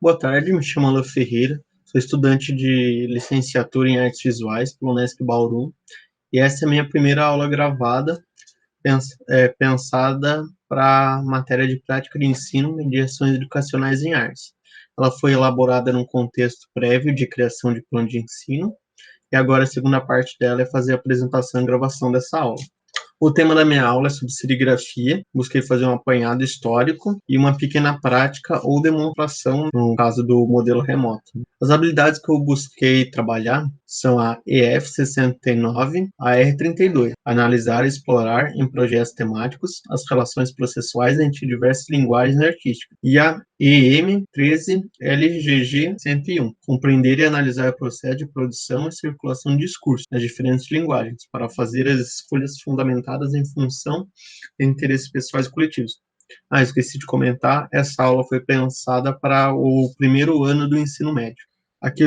Boa tarde, me chamo Alan Ferreira, sou estudante de licenciatura em Artes Visuais pelo Unesp Bauru, e essa é a minha primeira aula gravada, pensada para a matéria de prática de ensino e de ações educacionais em artes. Ela foi elaborada num contexto prévio de criação de plano de ensino, e agora a segunda parte dela é fazer a apresentação e gravação dessa aula. O tema da minha aula é sobre serigrafia. Busquei fazer um apanhado histórico e uma pequena prática ou demonstração, no caso do modelo remoto. As habilidades que eu busquei trabalhar são a EF69, a R32, analisar e explorar em projetos temáticos as relações processuais entre diversas linguagens artísticas, e a EM13 LGG 101, compreender e analisar o processo de produção e circulação de discurso nas diferentes linguagens, para fazer as escolhas fundamentadas em função de interesses pessoais e coletivos. Esqueci de comentar, essa aula foi pensada para o primeiro ano do ensino médio. Aqui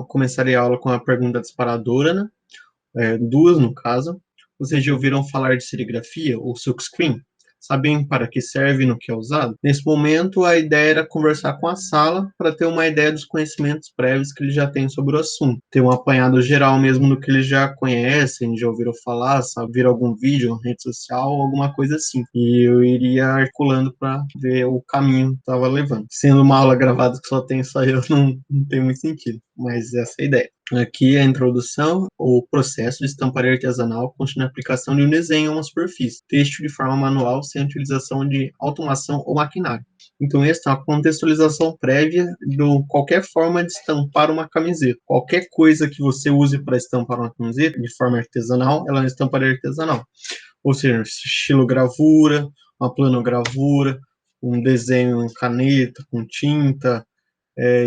começarei a aula com a pergunta disparadora, né? Duas no caso. Vocês já ouviram falar de serigrafia ou silkscreen? Sabem para que serve e no que é usado? Nesse momento, a ideia era conversar com a sala para ter uma ideia dos conhecimentos prévios que eles já têm sobre o assunto. Ter um apanhado geral mesmo do que eles já conhecem, já ouviram falar, sabe, viram algum vídeo na rede social, alguma coisa assim. E eu iria articulando para ver o caminho que estava levando. Sendo uma aula gravada que só eu, não tem muito sentido. Mas essa é a ideia. Aqui a introdução, o processo de estamparia artesanal consiste na aplicação de um desenho a uma superfície, texto de forma manual sem utilização de automação ou maquinário. Então, esta é uma contextualização prévia de qualquer forma de estampar uma camiseta. Qualquer coisa que você use para estampar uma camiseta de forma artesanal, ela é uma estamparia artesanal. Ou seja, estilogravura, uma planogravura, um desenho em caneta, com tinta,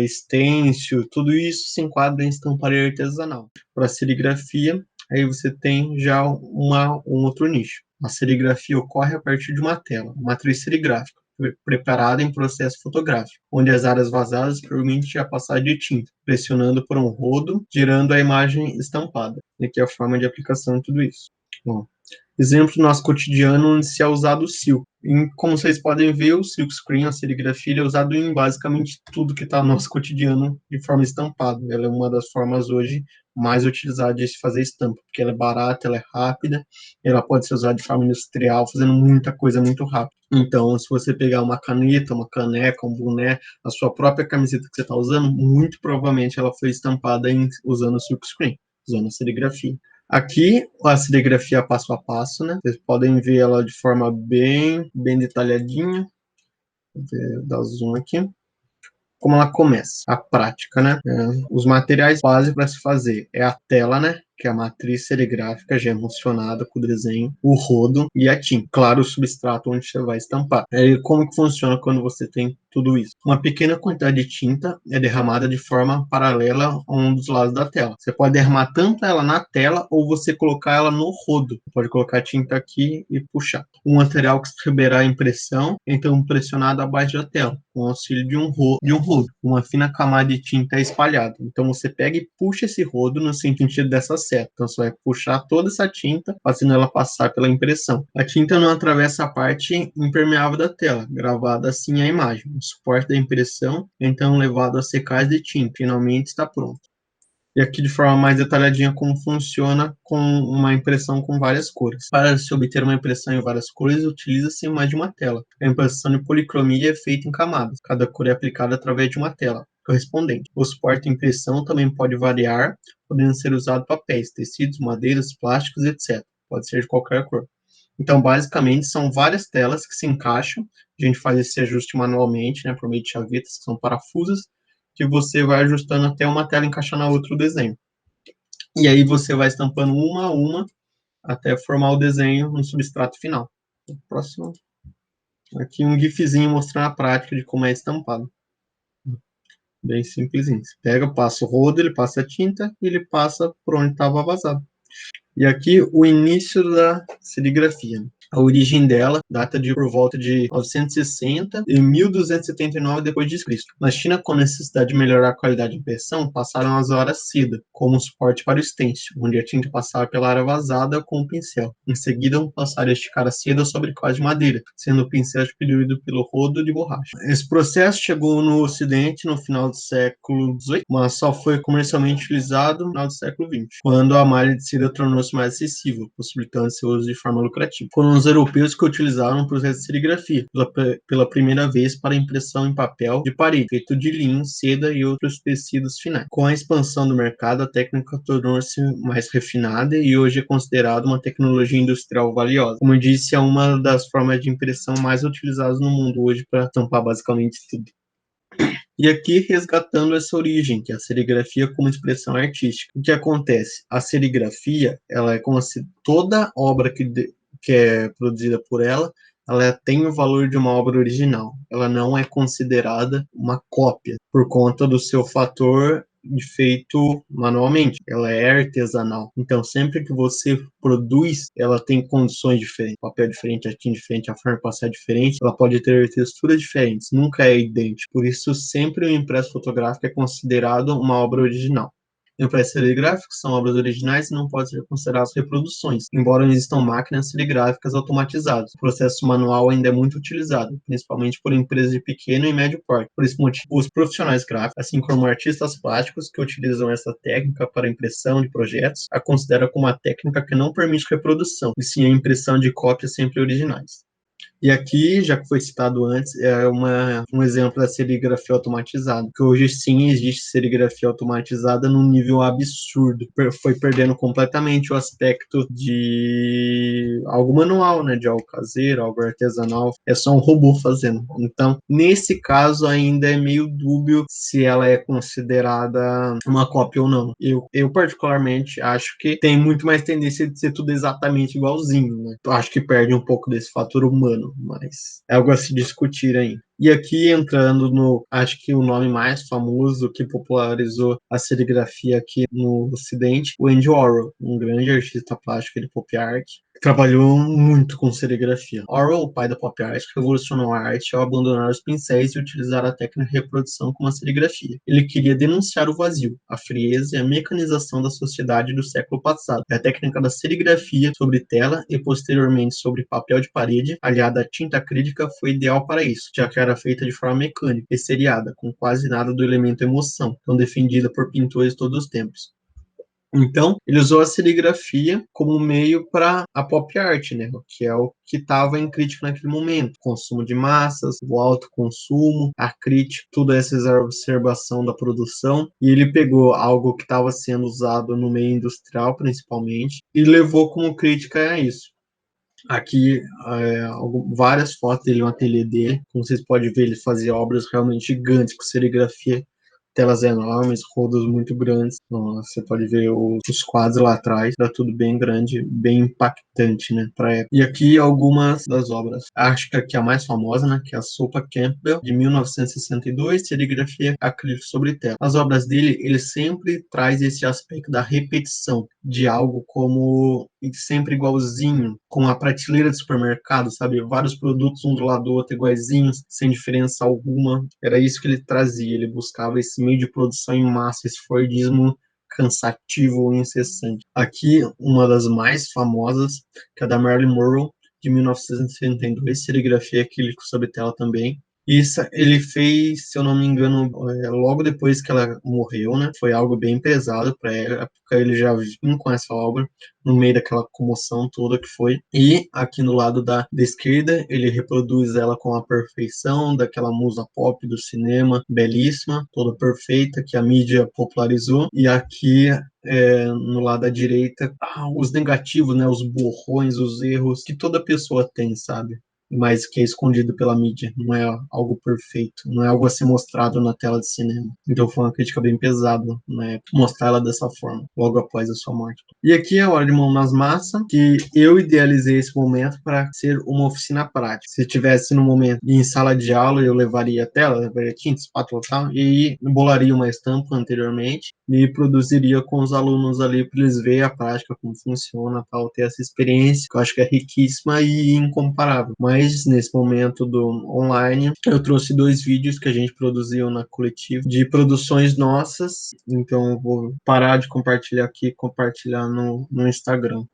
stencil, tudo isso se enquadra em estamparia artesanal. Para a serigrafia, aí você tem já um outro nicho. A serigrafia ocorre a partir de uma tela, matriz serigráfica, preparada em processo fotográfico, onde as áreas vazadas permitem a passagem de tinta, pressionando por um rodo, gerando a imagem estampada. E aqui é a forma de aplicação de tudo isso. Bom, exemplo do nosso cotidiano onde se é usado o silk. Como vocês podem ver, o silkscreen, a serigrafia, é usado em basicamente tudo que está no nosso cotidiano de forma estampada. Ela é uma das formas hoje mais utilizadas de se fazer estampa, porque ela é barata, ela é rápida, ela pode ser usada de forma industrial, fazendo muita coisa muito rápido. Então, se você pegar uma caneta, uma caneca, um boné, a sua própria camiseta que você está usando, muito provavelmente ela foi estampada usando o silkscreen, usando a serigrafia. Aqui, a serigrafia passo a passo, né? Vocês podem ver ela de forma bem detalhadinha. Vou dar zoom aqui. Como ela começa? A prática, né? Os materiais básicos para se fazer é a tela, né? Que é a matriz serigráfica já emulsionada com o desenho, o rodo e a tinta. Claro, o substrato onde você vai estampar. Como que funciona quando você tem tudo isso? Uma pequena quantidade de tinta é derramada de forma paralela a um dos lados da tela. Você pode derramar tanto ela na tela ou você colocar ela no rodo. Você pode colocar a tinta aqui e puxar. O material que receberá a impressão é então pressionado abaixo da tela, com o auxílio de um rodo. Uma fina camada de tinta é espalhada. Então você pega e puxa esse rodo no sentido dessa seta. Então você vai puxar toda essa tinta, fazendo ela passar pela impressão. A tinta não atravessa a parte impermeável da tela, gravada assim a imagem. O suporte da impressão é então levado a secagem de tinta. Finalmente está pronto. E aqui de forma mais detalhadinha como funciona com uma impressão com várias cores. Para se obter uma impressão em várias cores, utiliza-se mais de uma tela. A impressão de policromia é feita em camadas. Cada cor é aplicada através de uma tela correspondente. O suporte de impressão também pode variar, podendo ser usado papéis, tecidos, madeiras, plásticos, etc. Pode ser de qualquer cor. Então, basicamente, são várias telas que se encaixam. A gente faz esse ajuste manualmente, né, por meio de chavetas, que são parafusos, que você vai ajustando até uma tela encaixar na outra o desenho. E aí você vai estampando uma a uma até formar o desenho no substrato final. Próximo. Aqui um gifzinho mostrando a prática de como é estampado. Bem simplesinho. Você pega, passa o rodo, ele passa a tinta e ele passa por onde estava vazado. E aqui o início da serigrafia. A origem dela data de por volta de 960 e 1279 depois de Cristo. Na China, com a necessidade de melhorar a qualidade de impressão, passaram as horas seda como suporte para o stencil, onde a tinta passava pela área vazada com o pincel. Em seguida, passaram a esticar a seda sobre quadros de madeira, sendo o pincel distribuído pelo rodo de borracha. Esse processo chegou no Ocidente no final do século XVIII, mas só foi comercialmente utilizado no final do século XX, quando a malha de seda tornou-se mais acessível, possibilitando seu uso de forma lucrativa. Foram os europeus que utilizaram o processo de serigrafia pela primeira vez para impressão em papel de parede, feito de linho, seda e outros tecidos finais. Com a expansão do mercado, a técnica tornou-se mais refinada e hoje é considerada uma tecnologia industrial valiosa. Como eu disse, é uma das formas de impressão mais utilizadas no mundo hoje para tampar basicamente tudo. E aqui resgatando essa origem, que é a serigrafia como expressão artística. O que acontece? A serigrafia, ela é como se toda obra que é produzida por ela tem o valor de uma obra original. Ela não é considerada uma cópia, por conta do seu fator de feito manualmente, ela é artesanal. Então, sempre que você produz, ela tem condições diferentes, papel diferente, a tinta diferente, a forma de passar é diferente, ela pode ter texturas diferentes, nunca é idêntico. Por isso, sempre o impresso fotográfico é considerado uma obra original. Impressos serigráficos são obras originais e não podem ser consideradas reproduções, embora existam máquinas serigráficas automatizadas. O processo manual ainda é muito utilizado, principalmente por empresas de pequeno e médio porte. Por esse motivo, os profissionais gráficos, assim como artistas plásticos que utilizam essa técnica para impressão de projetos, a consideram como uma técnica que não permite reprodução, e sim a impressão de cópias sempre originais. E aqui, já que foi citado antes, é um exemplo da serigrafia automatizada, que hoje sim existe serigrafia automatizada num nível absurdo. Foi perdendo completamente o aspecto de algo manual, né, de algo caseiro, algo artesanal. É só um robô fazendo. Então, nesse caso, ainda é meio dúbio se ela é considerada uma cópia ou não. Eu particularmente acho que tem muito mais tendência de ser tudo exatamente igualzinho, né? Eu acho que perde um pouco desse fator humano, mas é algo a se discutir aí. E aqui entrando no, acho que o nome mais famoso que popularizou a serigrafia aqui no Ocidente, o Andy Warhol, um grande artista plástico de pop art, trabalhou muito com serigrafia. Warhol, o pai da pop art, revolucionou a arte ao abandonar os pincéis e utilizar a técnica de reprodução como a serigrafia. Ele queria denunciar o vazio, a frieza e a mecanização da sociedade do século passado. A técnica da serigrafia sobre tela e posteriormente sobre papel de parede, aliada à tinta acrílica, foi ideal para isso, já que era feita de forma mecânica e seriada, com quase nada do elemento emoção, tão defendida por pintores de todos os tempos. Então, ele usou a serigrafia como meio para a pop art, né? Que é o que estava em crítica naquele momento. Consumo de massas, o alto consumo, a crítica, toda essa exacerbação da produção. E ele pegou algo que estava sendo usado no meio industrial, principalmente, e levou como crítica a isso. Aqui, várias fotos dele no ateliê dele. Como vocês podem ver, ele fazia obras realmente gigantes com serigrafia, telas enormes, rodos muito grandes. Então, você pode ver os quadros lá atrás, tá tudo bem grande, bem impactante, né, pra época. E aqui algumas das obras. Acho que aqui a mais famosa, né, que é a Sopa Campbell, de 1962, serigrafia acrílico sobre tela. As obras dele, ele sempre traz esse aspecto da repetição, de algo como sempre igualzinho, com a prateleira de supermercado, sabe? Vários produtos um do lado do outro iguaizinhos, sem diferença alguma. Era isso que ele trazia, ele buscava esse meio de produção em massa, esse Fordismo cansativo e incessante. Aqui, uma das mais famosas, que é a da Marilyn Monroe, de 1962, serigrafia acrílico sobre tela também. Isso ele fez, se eu não me engano, logo depois que ela morreu, né? Foi algo bem pesado para ela, porque ele já vinha com essa obra no meio daquela comoção toda que foi. E aqui no lado da esquerda, ele reproduz ela com a perfeição daquela musa pop do cinema, belíssima, toda perfeita, que a mídia popularizou. E aqui no lado da direita, os negativos, né, os borrões, os erros que toda pessoa tem, sabe? mas que é escondido pela mídia, não é algo perfeito, não é algo a ser mostrado na tela de cinema. Então foi uma crítica bem pesada, né, mostrar ela dessa forma, logo após a sua morte. E aqui é a hora de mão nas massas, que eu idealizei esse momento para ser uma oficina prática. Se tivesse no momento em sala de aula, eu levaria a tela, levaria tinta, espátula e tal, e bolaria uma estampa anteriormente e produziria com os alunos ali para eles verem a prática, como funciona, tal, ter essa experiência, que eu acho que é riquíssima e incomparável. Mas nesse momento do online, eu trouxe 2 vídeos que a gente produziu na coletiva de produções nossas, então eu vou parar de compartilhar aqui e compartilhar no Instagram.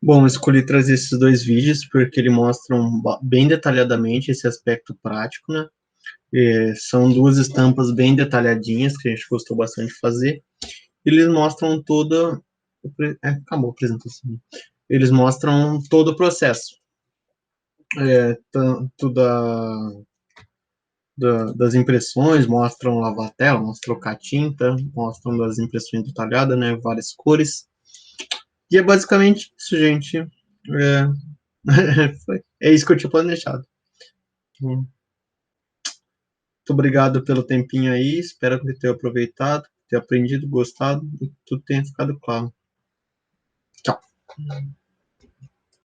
Bom, eu escolhi trazer esses 2 vídeos porque eles mostram bem detalhadamente esse aspecto prático, né? São 2 estampas bem detalhadinhas que a gente gostou bastante de fazer. Eles mostram toda. Acabou a apresentação. Eles mostram todo o processo, tanto das impressões, mostram lavar a tela, mostram trocar tinta, mostram das impressões detalhadas, né? Várias cores. E é basicamente isso, gente. É isso que eu tinha planejado. Muito obrigado pelo tempinho aí. Espero que tenha aproveitado, tenha aprendido, gostado e tudo tenha ficado claro. Tchau.